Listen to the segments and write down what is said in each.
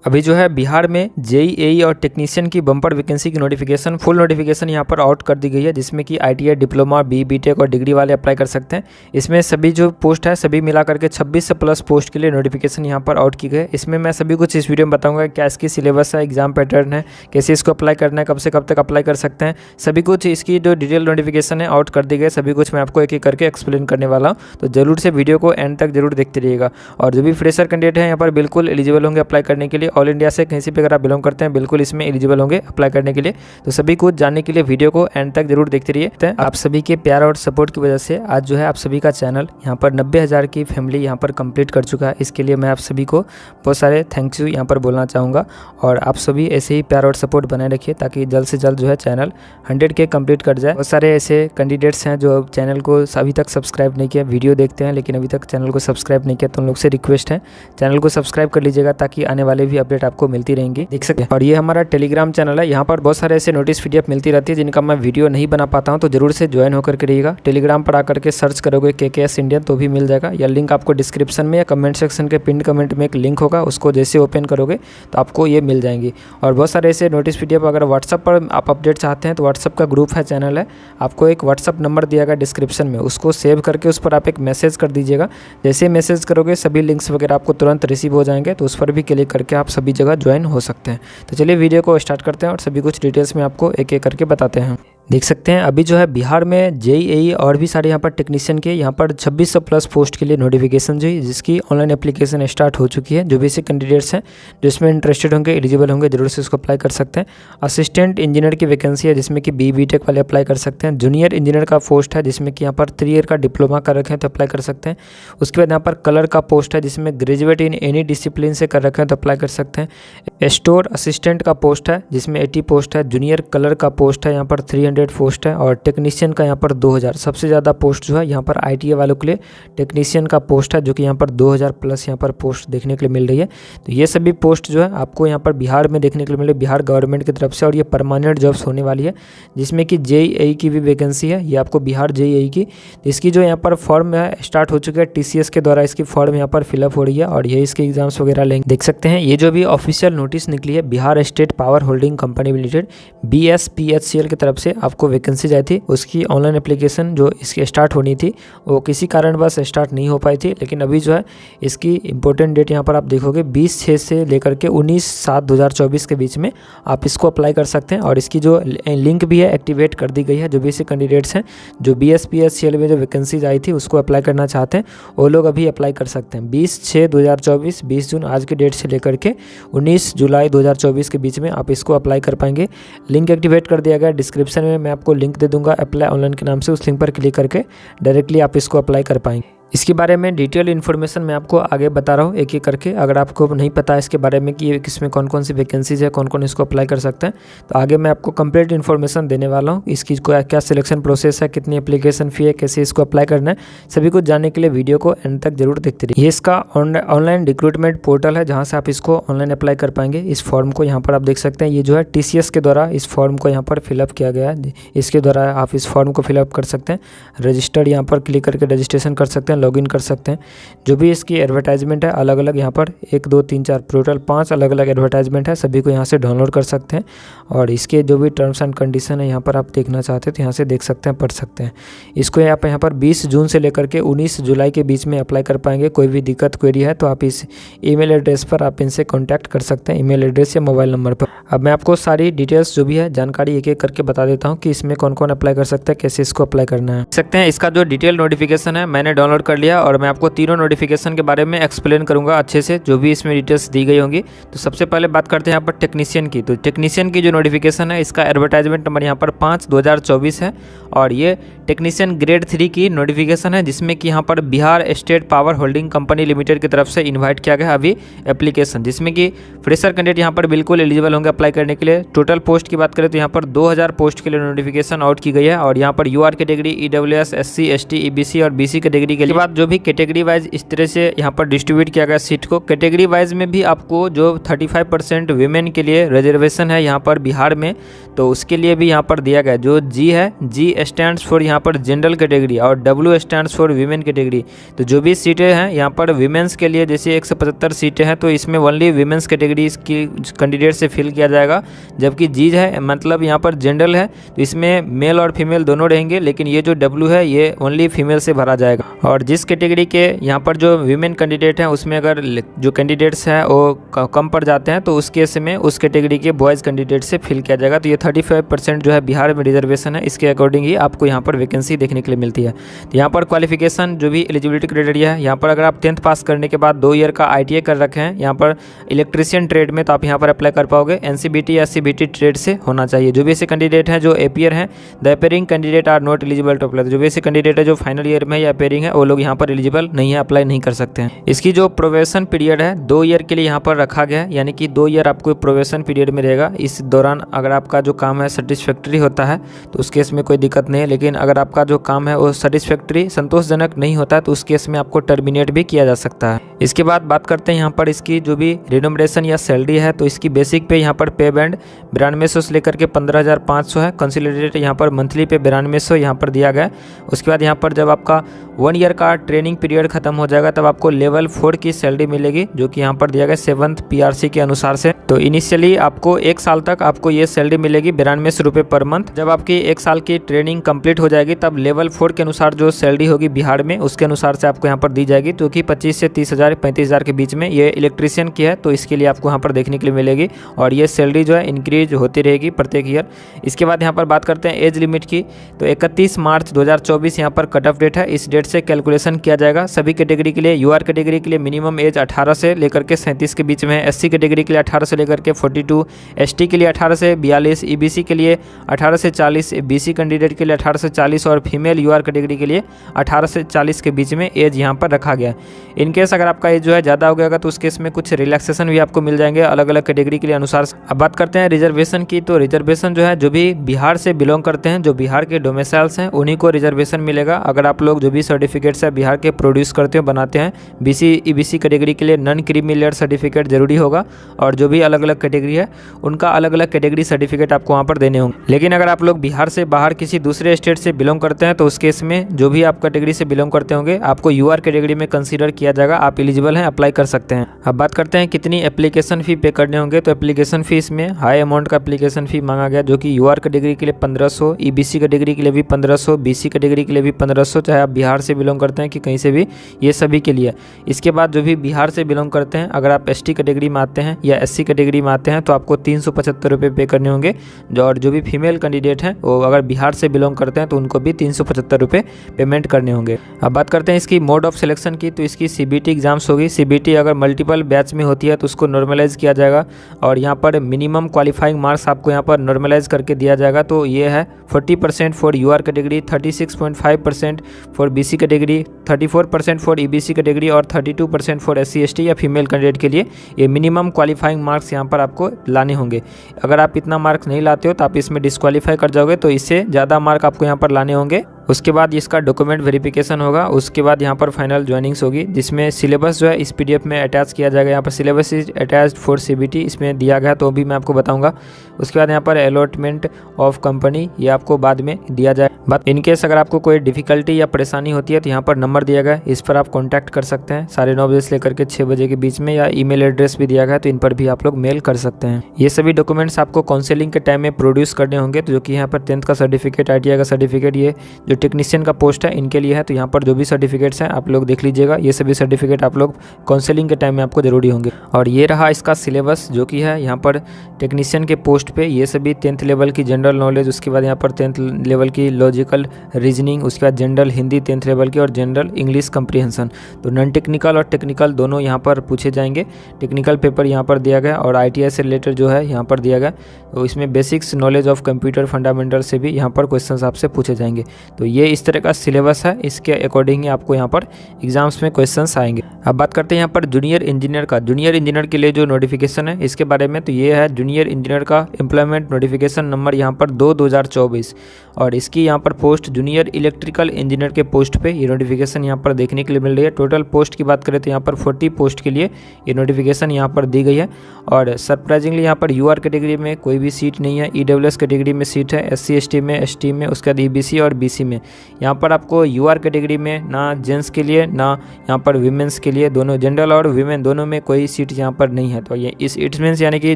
अभी जो है बिहार में जेईई और टेक्नीशियन की बम्पर वैकेंसी की नोटिफिकेशन फुल नोटिफिकेशन यहाँ पर आउट कर दी गई है, जिसमें कि आईटीआई, डिप्लोमा, बीटेक और डिग्री वाले अप्लाई कर सकते हैं। इसमें सभी जो पोस्ट है सभी मिला करके 26 से प्लस पोस्ट के लिए नोटिफिकेशन यहाँ पर आउट की गई है। इसमें मैं सभी कुछ इस वीडियो में बताऊँगा, क्या इसकी सिलेबस है, एग्जाम पैटर्न है, कैसे इसको अप्लाई करना है, कब से कब तक अप्लाई कर सकते हैं, सभी कुछ इसकी जो डिटेल नोटिफिकेशन है आउट कर दी गई, सभी कुछ मैं आपको एक एक करके एक्सप्लेन करने वाला हूँ। तो जरूर से वीडियो को एंड तक जरूर देखते रहिएगा। और जो भी फ्रेशर कैंडिडेट है यहाँ पर बिल्कुल एलिजिबल होंगे अप्लाई करने के लिए। ऑल इंडिया से कहीं पे अगर आप बिलोंग करते हैं बिल्कुल इसमें एलिजिबल होंगे अप्लाई करने के लिए। तो सभी कुछ जानने के लिए वीडियो को एंड तक जरूर देखते रहिए। आप सभी के प्यार और सपोर्ट की वजह से आज जो है आप सभी का चैनल यहाँ पर 90,000 की फैमिली यहाँ पर कंप्लीट कर चुका है। इसके लिए मैं आप सभी को बहुत सारे थैंक्स यू यहाँ पर बोलना चाहूँगा। और आप सभी ऐसे ही प्यार और सपोर्ट बनाए रखिए ताकि जल्द से जल्द जो है चैनल 100K कंप्लीट कर जाए। बहुत सारे ऐसे कैंडिडेट्स हैं जो चैनल को अभी तक सब्सक्राइब नहीं किया, वीडियो देखते हैं लेकिन अभी तक चैनल को सब्सक्राइब नहीं किया, तो उन लोग से रिक्वेस्ट है चैनल को सब्सक्राइब कर लीजिएगा ताकि आने वाले भी अपडेट आपको मिलती रहेंगी, देख सकते हैं। और ये हमारा टेलीग्राम चैनल है, यहाँ पर बहुत सारे ऐसे नोटिस पीडीएफ मिलती रहती है जिनका मैं वीडियो नहीं बना पाता हूँ, तो जरूर से ज्वाइन होकर के रहिएगा। टेलीग्राम पर आकर के सर्च करोगे KKS इंडियन तो भी मिल जाएगा, या लिंक आपको डिस्क्रिप्शन में या कमेंट सेक्शन के पिन कमेंट में एक लिंक होगा, उसको जैसे ओपन करोगे तो आपको ये मिल जाएंगी। और बहुत सारे ऐसे नोटिस पीडीएफ अगर व्हाट्सअप पर आप अपडेट चाहते हैं तो व्हाट्सअप का ग्रुप है, चैनल है, आपको एक व्हाट्सअप नंबर दिया गया डिस्क्रिप्शन में, उसको सेव करके उस पर आप एक मैसेज कर दीजिएगा। जैसे मैसेज करोगे सभी लिंक्स वगैरह आपको तुरंत रिसीव हो जाएंगे, तो उस पर भी क्लिक करके आप सभी जगह ज्वाइन हो सकते हैं। तो चलिए वीडियो को स्टार्ट करते हैं और सभी कुछ डिटेल्स में आपको एक एक करके बताते हैं। देख सकते हैं अभी जो है बिहार में जेईई और भी सारे यहाँ पर टेक्नीशियन के यहाँ पर 2600 प्लस पोस्ट के लिए नोटिफिकेशन जो जिसकी ऑनलाइन एप्लीकेशन स्टार्ट हो चुकी है। जो बेसिक कैंडिडेट्स हैं जो इसमें इंटरेस्टेड होंगे, एलिजिबल होंगे, जरूर से इसको अप्लाई कर सकते हैं। असिस्टेंट इंजीनियर की वैकेंसी है जिसमें कि बीटेक वाले अप्लाई कर सकते हैं। जूनियर इंजीनियर का पोस्ट है जिसमें कि यहाँ पर 3 ईयर का डिप्लोमा कर रखे हैं तो अप्लाई कर सकते हैं। उसके बाद यहाँ पर कलर का पोस्ट है जिसमें ग्रेजुएट इन एनी डिसिप्लिन से कर रखे हैं तो अप्लाई कर सकते हैं। स्टोर असिस्टेंट का पोस्ट है जिसमें 80 पोस्ट है। जूनियर कलर का पोस्ट है यहाँ पर 300 पोस्ट है। और टेक्नीशियन का यहाँ पर 2000, सबसे ज़्यादा पोस्ट जो है यहाँ पर आईटीआई वालों के लिए टेक्नीशियन का पोस्ट है जो कि यहाँ पर 2000 प्लस यहाँ पर पोस्ट देखने के लिए मिल रही है। तो ये सभी पोस्ट जो है आपको यहाँ पर बिहार में देखने के लिए मिले, बिहार गवर्नमेंट की तरफ से, और ये परमानेंट जॉब्स होने वाली है। जिसमें कि जेईई की भी वैकेंसी है, ये आपको बिहार जेईई की, इसकी जो यहाँ पर फॉर्म है स्टार्ट हो चुकी है, TCS के द्वारा इसकी फॉर्म यहाँ पर फिलअप हो रही है और ये इसके एग्जाम्स वगैरह लेंगे। देख सकते हैं ये जो भी ऑफिशियल नोटिस निकली है Bihar state power holding company limited BSPHCL की तरफ से आपको वैकेंसी आई थी, उसकी ऑनलाइन एप्लीकेशन जो इसकी स्टार्ट होनी थी वो किसी कारणवश स्टार्ट नहीं हो पाई थी। लेकिन अभी जो है इसकी इंपॉर्टेंट डेट यहाँ पर आप देखोगे 20/6 से लेकर के 19/7/2024 के बीच में आप इसको अप्लाई कर सकते हैं। और इसकी जो लिंक भी है एक्टिवेट कर दी गई है। जो भी ऐसे कैंडिडेट्स हैं जो BSPHCL में जो वैकेंसीज आई थी उसको अप्लाई करना चाहते हैं वो लोग अभी अप्लाई कर सकते हैं। 20/6/2024, 20 जून आज की डेट से लेकर के 19 जुलाई 2024 के बीच में आप इसको अप्लाई कर पाएंगे। लिंक एक्टिवेट कर दिया गया, डिस्क्रिप्शन में मैं आपको लिंक दे दूंगा अप्लाई ऑनलाइन के नाम से, उस लिंक पर क्लिक करके डायरेक्टली आप इसको अप्लाई कर पाएंगे। इसके बारे में डिटेल इन्फॉर्मेशन मैं आपको आगे बता रहा हूँ एक एक करके। अगर आपको नहीं पता है इसके बारे में कि इसमें कौन कौन सी वैकेंसीज है, कौन कौन इसको अप्लाई कर सकते हैं, तो आगे मैं आपको कंप्लीट इन्फॉर्मेशन देने वाला हूँ। इसकी क्या सिलेक्शन प्रोसेस है, कितनी एप्लीकेशन फ़ी है, कैसे इसको अप्लाई करना है, सभी कुछ जानने के लिए वीडियो को एंड तक जरूर देखते रहिए। ये इसका ऑनलाइन रिक्रूटमेंट पोर्टल है जहाँ से आप इसको ऑनलाइन अप्लाई कर पाएंगे। इस फॉर्म को यहाँ पर आप देख सकते हैं, ये जो है TCS के द्वारा इस फॉर्म को यहाँ पर फिलअप किया गया है। इसके द्वारा आप इस फॉर्म को फिलअप कर सकते हैं। रजिस्टर्ड यहाँ पर क्लिक करके रजिस्ट्रेशन कर सकते हैं, लॉगिन कर सकते हैं। जो भी इसकी एडवर्टाइजमेंट है अलग अलग यहाँ पर 1 2 3 4 टोटल 5 अलग अलग एडवर्टाइजमेंट है, सभी को यहाँ से डाउनलोड कर सकते हैं। और इसके जो भी टर्म्स एंड कंडीशन है यहाँ पर आप देखना चाहते हैं तो यहाँ से देख सकते हैं, पढ़ सकते हैं। इसको आप यहाँ पर 20 जून से लेकर के 19 जुलाई के बीच में अप्लाई कर पाएंगे। कोई भी दिक्कत क्वेरी है तो आप इस ईमेल एड्रेस पर आप इनसे कॉन्टैक्ट कर सकते हैं, ईमेल एड्रेस या मोबाइल नंबर पर। अब मैं आपको सारी डिटेल्स जो भी है जानकारी एक एक करके बता देता हूँ कि इसमें कौन कौन अप्लाई कर सकता है, कैसे इसको अप्लाई करना है। देख सकते हैं इसका जो डिटेल नोटिफिकेशन है मैंने डाउनलोड कर लिया और मैं आपको तीनों नोटिफिकेशन के बारे में एक्सप्लेन करूंगा अच्छे से, जो भी इसमें डिटेल्स दी गई होंगी। तो सबसे पहले बात करते हैं यहाँ पर टेक्नीशियन की। तो टेक्नीशियन की जो नोटिफिकेशन है इसका एडवर्टाइजमेंट नंबर यहाँ पर 5/2024 है और ये टेक्नीशियन ग्रेड 3 की नोटिफिकेशन है जिसमें कि यहाँ पर Bihar state power holding company limited की तरफ से इन्वाइट किया गया अभी एप्लीकेशन, जिसमें कि फ्रेशर कैंडिडेट यहाँ पर बिल्कुल एलिजिबल होंगे अप्लाई करने के लिए। टोटल पोस्ट की बात करें तो यहाँ पर 2000 पोस्ट के लिए नोटिफिकेशन आउट की गई है और यहाँ पर UR category, EWS, SC, ST, EBC और BC कैटेगरी के लिए बाद जो भी कैटेगरी वाइज इस तरह से यहाँ पर डिस्ट्रीब्यूट किया गया सीट को। कैटेगरी वाइज में भी आपको जो 35% वीमेन के लिए रिजर्वेशन है यहाँ पर बिहार में, तो उसके लिए भी यहाँ पर दिया गया। जो जी है, जी स्टैंड्स फॉर यहाँ पर जनरल कैटेगरी और W stands for women category. तो जो भी सीटें हैं यहाँ पर वीमेंस के लिए जैसे 175 सीटें हैं, तो इसमें ओनली वीमेंस कैटेगरी की कैंडिडेट से फिल किया जाएगा। जबकि जी है मतलब यहाँ पर जनरल है, तो इसमें मेल और फीमेल दोनों रहेंगे, लेकिन ये जो डब्ल्यू है ये ओनली फीमेल से भरा जाएगा। और जिस कैटेगरी के यहाँ पर जो वीमेन कैंडिडेट हैं उसमें अगर जो कैंडिडेट्स हैं वो कम पड़ जाते हैं, तो उस केस में उस कैटेगरी के बॉयज़ कैंडिडेट से फिल किया जाएगा। तो ये 35% जो है बिहार में रिजर्वेशन है, इसके अकॉर्डिंग ही आपको यहाँ पर वैकेंसी देखने के लिए मिलती है। तो यहाँ पर क्वालिफिकेशन जो भी एलिजिबिलिटी क्राइटेरिया है, यहाँ पर अगर आप 10th पास करने के बाद 2 ईयर का ITI कर रखे हैं यहाँ पर इलेक्ट्रीशियन ट्रेड में, तो आप यहाँ पर अप्लाई कर पाओगे। NCBT या CBT ट्रेड से होना चाहिए। जो भी ऐसे कैंडिडेट हैं जो अपियर हैं, the appearing candidate are not eligible to apply. जो भी ऐसे कैंडिडेट है जो फाइनल ईयर में या अपियरिंग है, वो लोग यहाँ पर एलिजिबल नहीं है, अप्लाई नहीं कर सकते हैं। इसकी जो प्रोबेशन पीरियड है 2 ईयर के लिए यहाँ पर रखा गया है, यानी कि 2 ईयर आपको प्रोबेशन पीरियड में रहेगा। इस दौरान अगर आपका जो काम है सेटिस्फैक्ट्री होता है तो उस केस में कोई दिक्कत नहीं है, लेकिन अगर आपका जो काम है वो सेटिस्फैक्ट्री संतोषजनक नहीं होता है तो उस केस में आपको टर्मिनेट भी किया जा सकता है। इसके बाद बात करते हैं यहाँ पर इसकी जो भी रिनोमरेशन या सैलरी है, तो इसकी बेसिक पे यहाँ पर पे बैंड 9200 से लेकर के 15,500 है। कंसोलिडेटेड यहाँ पर मंथली पे 9200 यहाँ पर दिया गया है। उसके बाद यहाँ पर जब आपका 1 ईयर का ट्रेनिंग पीरियड खत्म हो जाएगा तब आपको लेवल 4 की सैलरी मिलेगी, जो कि यहाँ पर दिया गया 7th PRC के अनुसार से। तो इनिशियली आपको 1 साल तक आपको ये सैलरी मिलेगी 9200 रुपये पर मंथ। जब आपकी 1 साल की ट्रेनिंग कंप्लीट हो जाएगी तब लेवल 4 के अनुसार जो सैलरी होगी बिहार में उसके अनुसार से आपको यहाँ पर दी जाएगी, जो कि 25 से 30,000 35,000 के बीच में। ये इलेक्ट्रीशियन की है तो इसके लिए आपको यहाँ पर देखने के लिए मिलेगी, और ये सैलरी जो है इंक्रीज होती रहेगी प्रत्येक ईयर। इसके बाद यहाँ पर बात करते हैं एज लिमिट की, तो 31 मार्च 2024 यहाँ पर कट ऑफ डेट है। इस डेट से कैलकुलेशन किया जाएगा सभी कैटेगरी के लिए। UR कैटेगरी के लिए मिनिमम एज 18 से लेकर के 37 के बीच में है। SC कैटेगरी के लिए 18 से लेकर के 42, ST के लिए 18 से 42, EBC के लिए 18 से 40, BC कैंडिडेट के लिए 18 से 40 और फीमेल UR कैटेगरी के लिए 18 से 40 के बीच में एज यहाँ पर रखा गया। इनकेस अगर आपका एज जो है ज़्यादा हो गया तो उस केस में कुछ रिलैक्सेशन भी आपको मिल जाएंगे अलग अलग कैटेगरी के लिए अनुसार। अब बात करते हैं रिजर्वेशन की, तो रिजर्वेशन जो है जो भी बिहार से बिलोंग करते हैं, जो बिहार के डोमिसाइल्स हैं, उन्हीं को रिजर्वेशन मिलेगा। अगर आप लोग जो भी सर्टिफिकेट्स है बिहार के प्रोड्यूस करते हो बनाते हैं, BC EBC कैटेगरी के लिए नॉन क्रीमी लेयर सर्टिफिकेट जरूरी होगा, और जो भी अलग अलग कैटेगरी है उनका अलग अलग कैटेगरी सर्टिफिकेट आपको वहाँ पर देने होंगे। लेकिन अगर आप लोग बिहार से बाहर किसी दूसरे स्टेट से बिलोंग करते हैं तो उस केस में जो भी आप कैटेगरी से बिलोंग करते होंगे आपको UR कैटेगरी में कंसीडर किया जाएगा, आप एलिजिबल हैं, अप्लाई कर सकते हैं। अब बात करते हैं कितनी एप्लीकेशन फ़ी पे करने होंगे, तो एप्लीकेशन फ़ीस में हाई अमाउंट का एप्लीकेशन फ़ी मांगा गया, जो कि UR कैटेगरी के लिए 1500, EBC कैटेगरी के लिए भी 1500, BC कैटेगरी के लिए भी 1500, चाहे आप बिहार से बिलोंग करते हैं कि कहीं से भी, ये सभी के लिए। इसके बाद जो भी बिहार से बिलोंग करते हैं, अगर आप ST कैटेगरी में आते हैं या SC कैटेगरी में आते हैं तो आपको 375 रुपये पे करने होंगे। और जो भी फीमेल कैंडिडेट हैं वो अगर बिहार से बिलोंग करते हैं तो उनको भी 375 रुपये पेमेंट करने होंगे। अब बात करते हैं इसकी मोड ऑफ सिलेक्शन की, तो इसकी CBT एग्जाम्स होगी। CBT अगर मल्टीपल बैच में होती है तो उसको नॉर्मलाइज किया जाएगा, और यहाँ पर मिनिमम क्वालिफाइंग मार्क्स आपको यहाँ पर नॉर्मलाइज करके दिया जाएगा। तो ये है 40% for UR category, 36.5% for BC category, 34% for EBC category और 32% फॉर SC ST या फीमेल कैंडिडेट के लिए ये मिनिमम क्वालिफाइंग मार्क्स यहाँ पर आपको लाने होंगे। अगर आप इतना मार्क्स नहीं लाते हो तो आप इसमें डिस्क्वालीफाई कर जाओगे, तो इससे ज़्यादा मार्क आपको यहाँ पर लाने होंगे। उसके बाद इसका डॉक्यूमेंट वेरिफिकेशन होगा, उसके बाद यहाँ पर फाइनल ज्वाइनिंग्स होगी, जिसमें सिलेबस जो है इस PDF में अटैच किया जाएगा। यहाँ पर syllabus is attached for CBT इसमें दिया गया, तो भी मैं आपको बताऊंगा। उसके बाद यहाँ पर अलॉटमेंट ऑफ कंपनी ये आपको बाद में दिया जाए। बट इनकेस अगर आपको कोई डिफिकल्टी या परेशानी होती है तो यहाँ पर नंबर दिया गया है, इस पर आप कॉन्टैक्ट कर सकते हैं 9:30 बजे से लेकर के 6 बजे के बीच में, या ईमेल एड्रेस भी दिया गया है तो इन पर भी आप लोग मेल कर सकते हैं। ये सभी डॉक्यूमेंट्स आपको काउंसलिंग के टाइम में प्रोड्यूस करने होंगे, तो जो कि यहाँ पर 10th का सर्टिफिकेट, ITI का सर्टिफिकेट, ये जो टेक्नीशियन का पोस्ट है इनके लिए है। तो यहाँ पर जो भी सर्टिफिकेट्स हैं आप लोग देख लीजिएगा, ये सभी सर्टिफिकेट आप लोग काउंसलिंग के टाइम में आपको जरूरी होंगे। और ये रहा इसका सिलेबस जो कि है यहाँ पर टेक्नीशियन के पोस्ट पे, ये सभी 10th लेवल की जनरल नॉलेज, उसके बाद यहाँ पर 10th लेवल की लॉजिकल रीजनिंग, उसके बाद जनरल हिंदी 10th लेवल की और जनरल इंग्लिश कंप्रीहेंशन। तो नॉन टेक्निकल और टेक्निकल दोनों यहाँ पर पूछे जाएंगे। टेक्निकल पेपर यहाँ पर दिया गया और ITI से रिलेटेड जो है यहाँ पर दिया गया, तो इसमें basics knowledge of computer fundamental से भी यहाँ पर क्वेश्चंस आपसे पूछे जाएंगे। तो ये इस तरह का सिलेबस है, इसके अकॉर्डिंग ही आपको यहाँ पर एग्जाम्स में क्वेश्चंस आएंगे। अब बात करते हैं यहाँ पर जूनियर इंजीनियर का। जूनियर इंजीनियर के लिए जो नोटिफिकेशन है इसके बारे में, तो ये है जूनियर इंजीनियर का एम्प्लॉयमेंट नोटिफिकेशन नंबर यहाँ पर 2/2024, और इसकी यहाँ पर पोस्ट जूनियर इलेक्ट्रिकल इंजीनियर के पोस्ट पे ये नोटिफिकेशन यहाँ पर देखने के लिए मिल रही है। टोटल पोस्ट की बात करें तो यहाँ पर 40 पोस्ट के लिए ये नोटिफिकेशन यहाँ पर दी गई है। और सरप्राइजिंगली यहाँ पर यूआर कैटेगरी में कोई भी सीट नहीं है, ईडब्ल्यूएस कैटेगरी में सीट है, एससी एसटी में, एसटी में, उसके बाद ईबीसी और बीसी में। यहाँ पर आपको यूआर कैटेगरी में ना जेंट्स के लिए ना यहाँ पर वीमेंस के लिए, दोनों जनरल और वीमेन दोनों में कोई सीट यहाँ पर नहीं है। तो ये इट्स मीन्स यानी कि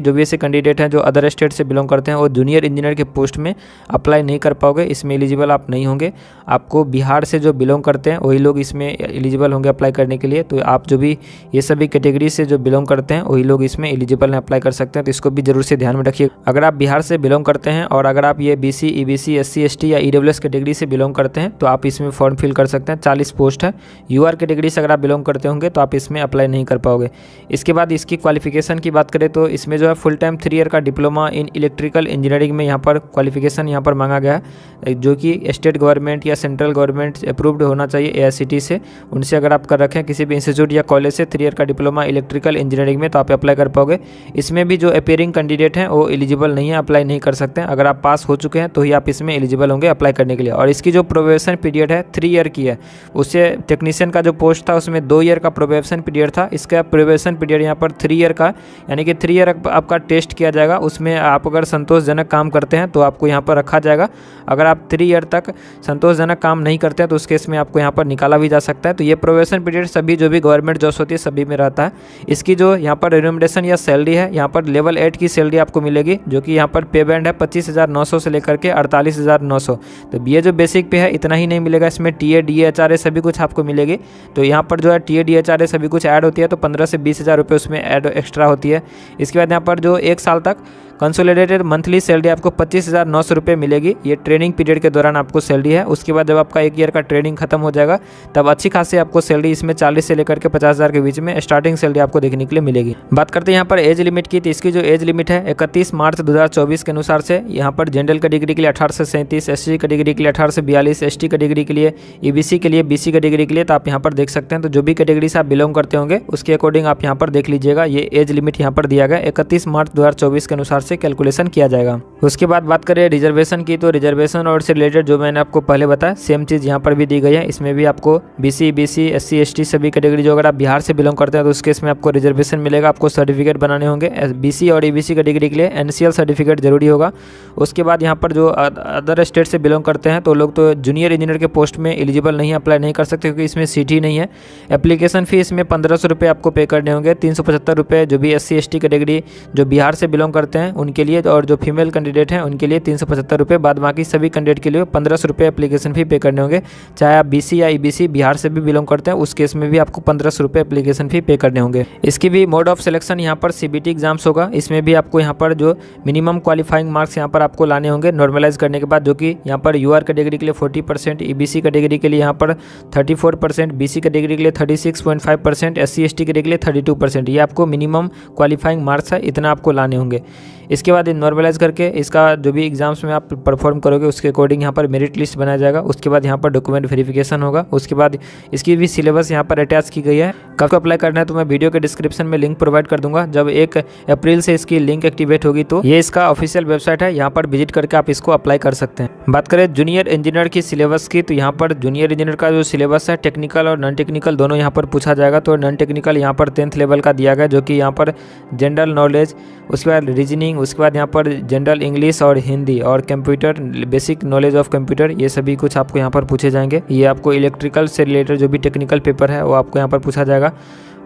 जो भी ऐसे कैंडिडेट हैं जो अदर स्टेट से बिलोंग करते हैं वो जूनियर इंजीनियर के पोस्ट में अप्लाई नहीं कर पाओगे, इसमें एलिजिबल आप नहीं होंगे। आपको बिहार से जो बिलोंग करते हैं वही लोग इसमें एलिजिबल होंगे अप्लाई करने के लिए। तो आप जो भी ये सभी कैटेगरी से जो बिलोंग करते हैं वही लोग इसमें एलिजिबल हैं, अप्लाई कर सकते हैं। तो इसको भी जरूर से ध्यान में रखिए। अगर आप बिहार से बिलोंग करते हैं और अगर आप ये बीसी, ईबीसी, एससी, एसटी या ईडब्ल्यूएस कैटेगरी से बिलोंग करते हैं तो आप इसमें फॉर्म फिल कर सकते हैं। 40 पोस्ट है। यूआर कैटेगरी से अगर आप बिलोंग करते होंगे तो आप इसमें अप्लाई नहीं कर पाओगे। इसके बाद इसकी क्वालिफिकेशन की बात करें तो इसमें जो है फुल टाइम 3 ईयर का डिप्लोमा इन इलेक्ट्रिकल इंजीनियरिंग में यहाँ पर क्वालिफिकेशन यहाँ पर मांगा गया है, जो कि स्टेट गवर्नमेंट या सेंट्रल गवर्नमेंट अप्रूव्ड होना चाहिए एआईसीटी से। उनसे अगर आप कर रखें किसी भी इंस्टीट्यूट या कॉलेज से 3 ईयर का डिप्लोमा इलेक्ट्रिकल इंजीनियरिंग में, तो आप अप्लाई कर पाओगे। इसमें भी जो अपीयरिंग कैंडिडेट हैं वो एलिजिबल नहीं है, अप्लाई नहीं कर सकते हैं। अगर आप पास हो चुके हैं तो ही आप इसमें एलिजिबल होंगे अप्लाई करने के लिए। और इसकी जो प्रोबेशन पीरियड है 3 ईयर की है। उससे टेक्नीशियन का जो पोस्ट था उसमें 2 ईयर का प्रोबेशन पीरियड था, इसका प्रोबेशन पीरियड यहाँ पर 3 ईयर का, यानी कि 3 ईयर आपका टेस्ट किया जाएगा। उसमें आप अगर संतोषजनक काम करते हैं तो आपको यहाँ पर रखा जाएगा। अगर आप 3 ईयर तक संतोषजनक काम नहीं करते हैं तो उस केस में आपको यहाँ पर निकाला भी जा सकता है। तो ये प्रोबेशन पीरियड सभी जो भी गवर्नमेंट जॉब्स होती है सभी में रहता है। इसकी जो यहाँ पर रिम्यूनरेशन या सैलरी है, यहाँ पर लेवल 8 की सैलरी आपको मिलेगी, जो कि यहाँ पर पे बैंड है 25,900 से लेकर के 48,900। तो ये जो बेसिक पे है इतना ही नहीं मिलेगा, इसमें टीए, डीएचआरए सभी कुछ आपको मिलेगी। तो यहाँ पर जो है टीए, डीएचआरए सभी कुछ ऐड होती है, तो 15 से 20,000 रुपये उसमें ऐड एक्स्ट्रा होती है। इसके बाद यहाँ पर जो 1 साल तक कंसोलिडेटेड मंथली सैलरी आपको 25,900 रुपये मिलेगी। ये ट्रेनिंग पीरियड के दौरान आपको सैलरी है। उसके बाद जब आपका 1 ईयर का ट्रेनिंग खत्म हो जाएगा तब अच्छी खासी आपको सैलरी इसमें 40 से लेकर के 50,000 के बीच में स्टार्टिंग सैलरी आपको देखने के लिए मिलेगी। बात करते हैं यहाँ पर एज लिमिट की, तो इसकी जो एज लिमिट है 31 मार्च 2024 के अनुसार से यहाँ पर जनरल कैटेगरी के लिए 18 से 37, एससी कैटेगरी के लिए 18 से 42, एसटी कैटेगरी के लिए, ईबीसी के लिए, बीसी कैटेगरी के लिए, तो आप यहाँ पर देख सकते हैं। तो जो भी कैटेगरी से आप बिलोंग करते होंगे उसके अकॉर्डिंग आप यहाँ पर देख लीजिएगा। ये एज लिमिट यहाँ पर दिया गया 31 मार्च 2024 के अनुसार से कैलकुलेशन किया जाएगा। उसके बाद बात करें रिजर्वेशन की, तो रिजर्वेशन और से रिलेटेड जो मैंने आपको पहले बताया सेम चीज़ यहाँ पर भी दी गई है। इसमें भी आपको बीसी, बीसी, एससी, एसटी सभी कैटेगरी जो अगर आप बिहार से बिलोंग करते हैं तो उस केस में आपको रिजर्वेशन मिलेगा। आपको सर्टिफिकेट बनाने होंगे। बीसी और ईबीसी कैटेगरी के लिए एनसीएल सर्टिफिकेट जरूरी होगा। उसके बाद यहाँ पर जो अदर स्टेट से बिलोंग करते हैं तो लोग तो जूनियर इंजीनियर के पोस्ट में एलिजिबल नहीं, अप्लाई नहीं कर सकते क्योंकि इसमें सीट ही नहीं है। एप्लीकेशन फीस में 1500 रुपये आपको पे करने होंगे। 375 रुपये जो भी एससी एसटी कैटेगरी जो बिहार से बिलोंग करते हैं उनके लिए, और जो फीमेल कैंडिडेट हैं उनके लिए 375 रुपये। बाद बाकी सभी कैंडिडेट के लिए 1500 रुपये एप्लीकेशन फी पे करने होंगे। चाहे आप बीसी या ईबीसी बिहार से भी बिलोंग करते हैं उस केस में भी आपको 1500 रुपये एप्लीकेशन फी पे करने होंगे। इसकी भी मोड ऑफ सिलेक्शन यहाँ पर सीबीटी एग्जाम्स होगा। इसमें भी आपको यहाँ पर जो मिनिमम क्वालिफाइंग मार्क्स यहाँ पर आपको लाने होंगे नॉर्मलाइज करने के बाद, जो कि यहाँ पर यूआर कैटेगरी के लिए 40%, ईबीसी कैटेगरी के लिए यहाँ पर 34%, बीसी कैटेगरी के लिए 36.5%, एससी एसटी कैटेगरी के लिए 32%। ये आपको मिनिमम क्वालिफाइंग मार्क्स है, इतना आपको लाने होंगे। इसके बाद नॉर्मलाइज करके इसका जो भी एग्जाम्स में आप परफॉर्म करोगे उसके अकॉर्डिंग यहाँ पर मेरिट लिस्ट बनाया जाएगा। उसके बाद यहाँ पर डॉक्यूमेंट वेरिफिकेशन होगा। उसके बाद इसकी भी सिलेबस यहाँ पर अटैच की गई है। कब अप्लाई करना है तो मैं वीडियो के डिस्क्रिप्शन में लिंक प्रोवाइड कर दूंगा। जब 1 अप्रैल से इसकी लिंक एक्टिवेट होगी तो ये इसका ऑफिशियल वेबसाइट है, यहाँ पर विजिट करके आप इसको अप्लाई कर सकते हैं। बात करें जूनियर इंजीनियर की सिलेबस की, तो यहाँ पर जूनियर इंजीनियर का जो सिलेबस है टेक्निकल और नॉन टेक्निकल दोनों यहाँ पर पूछा जाएगा। तो नॉन टेक्निकल यहाँ पर 10th लेवल का दिया गया, जो कि यहाँ पर जनरल नॉलेज, उसके बाद रीजनिंग, उसके बाद यहाँ पर जनरल इंग्लिश और हिंदी और computer, basic knowledge of computer, ये सभी कुछ आपको यहाँ पर पूछे जाएंगे। ये आपको इलेक्ट्रिकल से रिलेटेड जो भी टेक्निकल पेपर है वो आपको यहाँ पर पूछा जाएगा।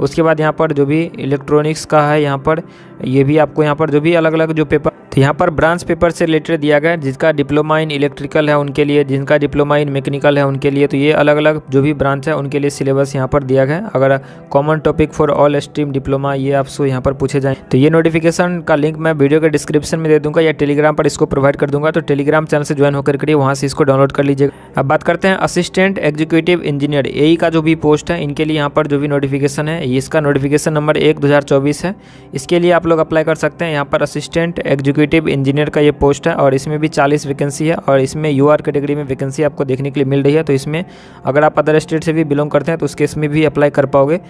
उसके बाद यहाँ पर जो भी इलेक्ट्रॉनिक्स का है यहाँ पर ये भी आपको यहाँ पर जो भी अलग अलग जो पेपर, तो यहाँ पर ब्रांच पेपर से रिलेटेड दिया गया है। जिसका डिप्लोमा इन इलेक्ट्रिकल है उनके लिए, जिनका डिप्लोमा इन मैकेनिकल है उनके लिए, तो ये अलग अलग जो भी ब्रांच है उनके लिए सिलेबस यहाँ पर दिया गया है। अगर common topic for all stream diploma ये आपसे यहाँ पर पूछे जाए तो ये नोटिफिकेशन का लिंक मैं वीडियो के डिस्क्रिप्शन में दे दूंगा या टेलीग्राम पर इसको प्रोवाइड कर दूंगा। तो टेलीग्राम चैनल से ज्वाइन होकर करिए, वहाँ से इसको डाउनलोड कर लीजिएगा। अब बात करते हैं असिस्टेंट एग्जीक्यूटिव इंजीनियर एई का जो भी पोस्ट है इनके लिए यहाँ पर जो भी नोटिफिकेशन है इसका नोटिफिकेशन नंबर 1/2024 है। इसके लिए आप लोग अप्लाई कर सकते हैं। यहाँ पर असिस्टेंट एग्जीक्यूटिव एग्जीक्यूटिव इंजीनियर का ये पोस्ट है और इसमें भी 40 वैकेंसी है और इसमें यूआर कैटेगरी में वैकेंसी आपको देखने के लिए मिल रही है। तो इसमें अगर आप अदर स्टेट से भी बिलोंग करते हैं तो उस केस में भी अप्लाई कर पाओगे।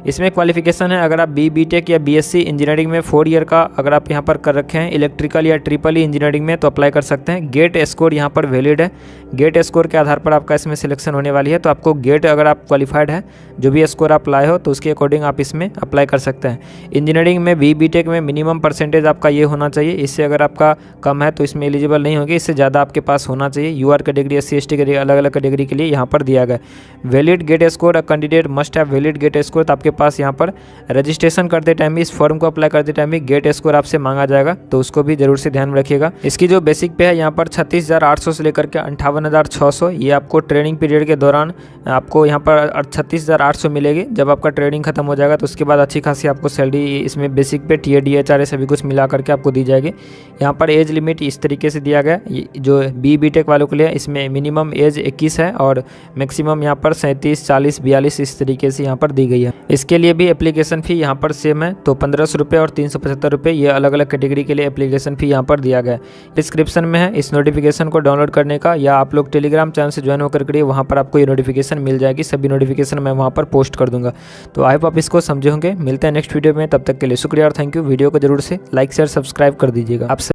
इसमें क्वालिफिकेशन है, अगर आप बी.टेक या बीएससी इंजीनियरिंग में 4 ईयर का अगर आप यहाँ पर कर रखे हैं इलेक्ट्रिकल या ट्रिपल ई इंजीनियरिंग में तो अप्लाई कर सकते हैं। गेट स्कोर यहाँ पर वैलिड है, गेट स्कोर के आधार पर आपका इसमें सिलेक्शन होने वाली है। तो आपको गेट अगर आप क्वालिफाइड है, जो भी स्कोर आप लाए हो तो उसके अकॉर्डिंग आप इसमें अप्लाई कर सकते हैं। इंजीनियरिंग में बी.टेक में मिनिमम परसेंटेज आपका ये होना चाहिए, इससे अगर आपका कम है तो इसमें एलिजिबल नहीं होगी, इससे ज़्यादा आपके पास होना चाहिए। यूआर कैटेगरी, SC/ST कैटेगरी, अलग अलग कैटेगरी के लिए यहाँ पर दिया गया। Valid GATE score, candidate must have valid GATE score. तो आपके पास यहाँ पर रजिस्ट्रेशन करते टाइम भी, इस फॉर्म को अप्लाई करते टाइम भी गेट स्कोर आपसे मांगा जाएगा, तो उसको भी जरूर से ध्यान में रखिएगा। इसकी जो बेसिक पे है यहाँ पर 36,800 से लेकर के 58,600, ये आपको ट्रेनिंग पीरियड के दौरान आपको यहाँ पर 36,800 मिलेगी। जब आपका ट्रेनिंग खत्म हो जाएगा तो उसके बाद अच्छी खासी आपको सैलरी इसमें बेसिक पे TA DHR सभी कुछ मिला करके आपको दी जाएगी। यहाँ पर एज लिमिट इस तरीके से दिया गया, जो बी.टेक वालों के लिए इसमें मिनिमम एज 21 है और मैक्सिमम यहाँ पर 37, 40, 42 इस तरीके से यहाँ पर दी गई है। इसके लिए भी एप्लीकेशन फ़ी यहाँ पर सेम है, तो 1500 रुपये और 375 रुपये, ये अलग अलग कैटेगरी के लिए एप्लीकेशन फ़ी यहाँ पर दिया गया है। डिस्क्रिप्शन में है इस नोटिफिकेशन को डाउनलोड करने का, या आप लोग टेलीग्राम चैनल से ज्वाइन होकर करिए, वहाँ पर आपको ये नोटिफिकेशन मिल जाएगी। सभी नोटिफिकेशन मैं वहाँ पर पोस्ट कर दूँगा। तो आई होप आप इसको समझे होंगे। मिलते हैं नेक्स्ट वीडियो में, तब तक के लिए शुक्रिया और थैंक यू। वीडियो को जरूर से लाइक शेयर सब्सक्राइब कर दीजिएगा। आप